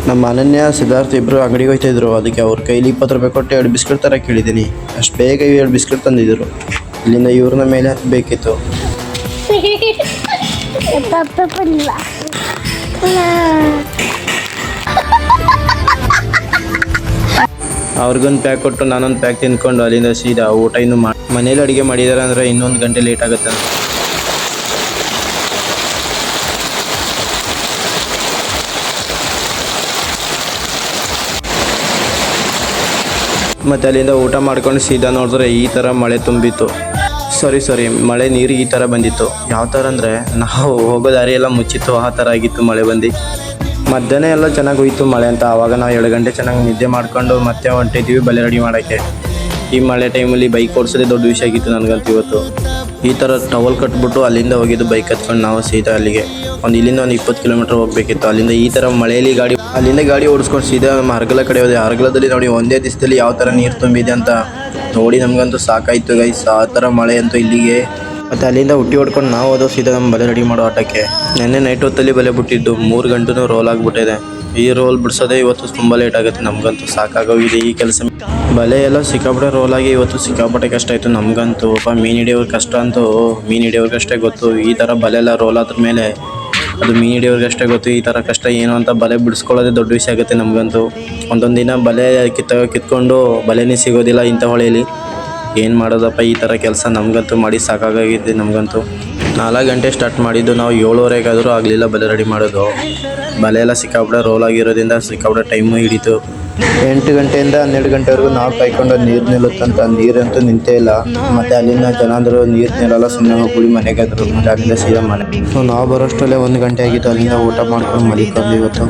ನಮ್ಮ ಅನನ್ಯ ಸಿದ್ಧಾರ್ಥ ಇಬ್ಬರು ಅಂಗಡಿಗೆ ಹೋಗ್ತಾಯಿದ್ರು. ಅದಕ್ಕೆ ಅವ್ರ ಕೈಲಿ 20 ರೂಪಾಯಿ ಕೊಟ್ಟು 2 ಬಿಸ್ಕೆಟ್ ಥರ ಕೇಳಿದ್ದೀನಿ. ಅಷ್ಟು ಬೇಗ 2 ಬಿಸ್ಕೆಟ್ ತಂದಿದ್ದರು. ಇಲ್ಲಿಂದ ಇವ್ರನ್ನ ಮೇಲೆ ಹತ್ತಬೇಕಿತ್ತು. ಅವ್ರಿಗೊಂದು ಪ್ಯಾಕ್ ಕೊಟ್ಟು ನಾನೊಂದು ಪ್ಯಾಕ್ ತಿಂದ್ಕೊಂಡು ಅಲ್ಲಿಂದ ಸೀದಾ ಊಟ ಇನ್ನೂ ಮನೇಲಿ ಅಡುಗೆ ಮಾಡಿದ್ದಾರೆ ಅಂದರೆ ಇನ್ನೊಂದು ಗಂಟೆ ಲೇಟ್ ಆಗುತ್ತೆ. ಮತ್ತು ಅಲ್ಲಿಂದ ಊಟ ಮಾಡ್ಕೊಂಡು ಸೀದಾ ನೋಡಿದ್ರೆ ಈ ಥರ ಮಳೆ ತುಂಬಿತ್ತು. ಸಾರಿ ಮಳೆ ನೀರು ಈ ಥರ ಬಂದಿತ್ತು. ಯಾವ ಥರ ಅಂದರೆ ನಾವು ಹೋಗೋ ದಾರಿ ಎಲ್ಲ ಮುಚ್ಚಿತ್ತು, ಆ ಥರ ಆಗಿತ್ತು ಮಳೆ ಬಂದು. ಮಧ್ಯಾಹ್ನ ಎಲ್ಲ ಚೆನ್ನಾಗಿ ಹೋಯ್ತು ಮಳೆ ಅಂತ. ಆವಾಗ ನಾವು 2 ಗಂಟೆ ಚೆನ್ನಾಗಿ ನಿದ್ದೆ ಮಾಡ್ಕೊಂಡು ಮತ್ತೆ ಹೊಂಟಿದ್ವಿ ಬಲೆ ರೆಡಿ ಮಾಡೋಕ್ಕೆ. ಈ ಮಳೆ ಟೈಮಲ್ಲಿ ಬೈಕ್ ಓಡಿಸೋದೇ ದೊಡ್ಡ ವಿಷಯ ಆಗಿತ್ತು ನನಗಂತೂ ಇವತ್ತು. ಈ ಥರ ಟವಲ್ ಕಟ್ಬಿಟ್ಟು ಅಲ್ಲಿಂದ ಹೋಗಿದ್ದು ಬೈಕ್ ಹತ್ಕೊಂಡು ನಾವು ಸೀದಾ ಅಲ್ಲಿಗೆ ಇಲ್ಲಿಂದ ಒಂದು 20 ಕಿಲೋಮೀಟ್ರ್ ಹೋಗಬೇಕಿತ್ತು. ಅಲ್ಲಿಂದ ಈ ಥರ ಮಳೆಯಲ್ಲಿ ಗಾಡಿ ಓಡಿಸ್ಕೊಂಡು ಸೀದಾ ನಮ್ಮ ಹರಗಲ ಕಡೆ ಹೋದೆ. ಹರಗಲದಲ್ಲಿ ನೋಡಿ ಒಂದೇ ದಿವಸದಲ್ಲಿ ಯಾವ ಥರ ನೀರು ತುಂಬಿದೆ ಅಂತ ನೋಡಿ ನಮಗಂತೂ ಸಾಕಾಯಿತು ಗೈಸ್. ಆ ಥರ ಮಳೆ ಅಂತೂ ಇಲ್ಲಿಗೆ. ಮತ್ತು ಅಲ್ಲಿಂದ ಹುಟ್ಟಿ ಹೊಡ್ಕೊಂಡು ನಾವು ಹೋದೋ ಸೀದಾ ನಮ್ಮ ಬಲೆ ರೆಡಿ ಮಾಡೋ ಆಟಕ್ಕೆ. ನೆನ್ನೆ ನೈಟ್ ಹೊತ್ತಲ್ಲಿ ಬಲೆ ಬಿಟ್ಟಿದ್ದು 3 ಗಂಟೆನೂ ರೋಲ್ ಆಗಿಬಿಟ್ಟಿದೆ. ಈ ರೋಲ್ ಬಿಡಿಸೋದೇ ಇವತ್ತು ತುಂಬ ಲೇಟ್ ಆಗುತ್ತೆ. ನಮಗಂತೂ ಸಾಕಾಗೋಗಿದೆ ಈ ಕೆಲಸ. ಬಲೆ ಎಲ್ಲ ಸಿಕ್ಕಾಪಟ್ಟೆ ರೋಲಾಗಿ ಇವತ್ತು ಸಿಕ್ಕಾಪಟ್ಟೆ ಕಷ್ಟ ಆಯಿತು ನಮಗಂತೂ. ಮೀನು ಹಿಡಿಯೋರ ಕಷ್ಟ ಅಂತೂ ಮೀನು ಹಿಡಿಯೋರ್ಗಷ್ಟೇ ಗೊತ್ತು. ಈ ಥರ ಬಲೆ ಎಲ್ಲ ರೋಲ್ ಆದ್ರ ಮೇಲೆ ಅದು ಮೀನು ಹಿಡಿಯೋರ್ಗಷ್ಟೇ ಗೊತ್ತು ಈ ಥರ ಕಷ್ಟ ಏನು ಅಂತ. ಬಲೆ ಬಿಡಿಸ್ಕೊಳ್ಳೋದೇ ದೊಡ್ಡ ವಿಷಯ ಆಗುತ್ತೆ ನಮಗಂತೂ. ಒಂದೊಂದು ದಿನ ಬಲೆ ಕಿತ್ಕೊಂಡು ಬಲೆನೇ ಸಿಗೋದಿಲ್ಲ ಇಂಥ ಹೊಳೆಯಲ್ಲಿ. ಏನು ಮಾಡೋದಪ್ಪ ಈ ಥರ ಕೆಲಸ. ನಮಗಂತೂ ಮಾಡಿ ಸಾಕಾಗಿದೆ ನಮಗಂತೂ. 4 ಗಂಟೆ ಸ್ಟಾರ್ಟ್ ಮಾಡಿದ್ದು ನಾವು 7:30 ಆಗಲಿಲ್ಲ ಬಲೆ ರೆಡಿ ಮಾಡೋದು. ಬಲೆ ಎಲ್ಲ ಸಿಕ್ಕಾಪಟ್ಟೆ ರೋಲ್ ಆಗಿರೋದ್ರಿಂದ ಸಿಕ್ಕಾಪಟ್ಟೆ ಟೈಮು ಹಿಡಿತು. 8 ಗಂಟೆಯಿಂದ 12 ಗಂಟೆವರೆಗೂ ನಾವು ಕಾಯ್ಕೊಂಡು ನೀರು ನಿಲ್ಲುತ್ತಂತ. ನೀರಂತೂ ನಿಂತೇ ಇಲ್ಲ. ಮತ್ತು ಅಲ್ಲಿಂದ ಜನ ಅಂದರು ನೀರು ನಿಲ್ಲಲ್ಲ ಸುಮ್ಮನೆ ಹೋಗ್ಬಿಡಿ ಮನೆಗೆ ಆದರು. ಮತ್ತು ಅಲ್ಲಿಂದ ಸೀದಾ ಮನೆ. ನಾವು ಬರೋಷ್ಟರಲ್ಲೇ 1 ಗಂಟೆ ಆಗಿತ್ತು. ಅಲ್ಲಿಂದ ಊಟ ಮಾಡ್ಕೊಂಡು ಮಲಿಕೊಂಡು ಇವತ್ತು